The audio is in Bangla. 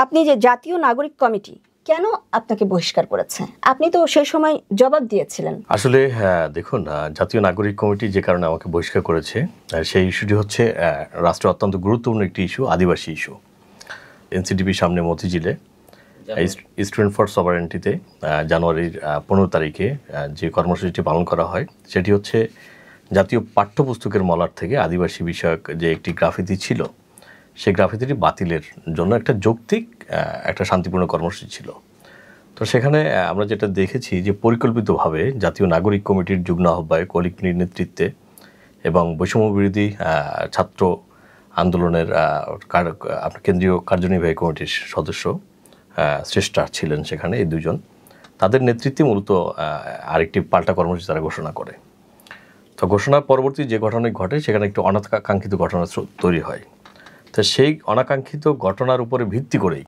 আপনি যে জাতীয় নাগরিক কমিটি কেন আপনাকে বহিষ্কার করেছে? আপনি তো সেই সময় জবাব দিয়েছিলেন। আসলে দেখুন, জাতীয় নাগরিক কমিটি যে কারণে আমাকে বহিষ্কার করেছে সেই ইস্যুটি হচ্ছে রাষ্ট্রের অত্যন্ত গুরুত্বপূর্ণ একটি ইস্যু, আদিবাসী ইস্যু। এনসিটিভির সামনে মতিঝিলে স্টুডেন্ট ফর সভারেন্টিতে জানুয়ারির 15 তারিখে যে কর্মসূচিটি পালন করা হয় সেটি হচ্ছে জাতীয় পাঠ্যপুস্তকের মলার থেকে আদিবাসী বিষয়ক যে একটি গ্রাফিতি ছিল সেই গ্রাফিতিটি বাতিলের জন্য একটা যৌক্তিক একটা শান্তিপূর্ণ কর্মসূচি ছিল। তো সেখানে আমরা যেটা দেখেছি যে পরিকল্পিতভাবে জাতীয় নাগরিক কমিটির যুগ্ম আহ্বায়ক অলিক মির নেতৃত্বে এবং বৈষম্য বিরোধী ছাত্র আন্দোলনের কেন্দ্রীয় কার্যনির্বাহী কমিটির সদস্য শ্রেষ্ঠা ছিলেন সেখানে, এই দুজন, তাদের নেতৃত্বে মূলত আরেকটি পাল্টা কর্মসূচি তারা ঘোষণা করে। তো ঘোষণার পরবর্তী যে ঘটনা ঘটে সেখানে একটু অনাকাঙ্ক্ষিত ঘটনা তৈরি হয়। তো সেই অনাকাঙ্ক্ষিত ঘটনার উপরে ভিত্তি করেই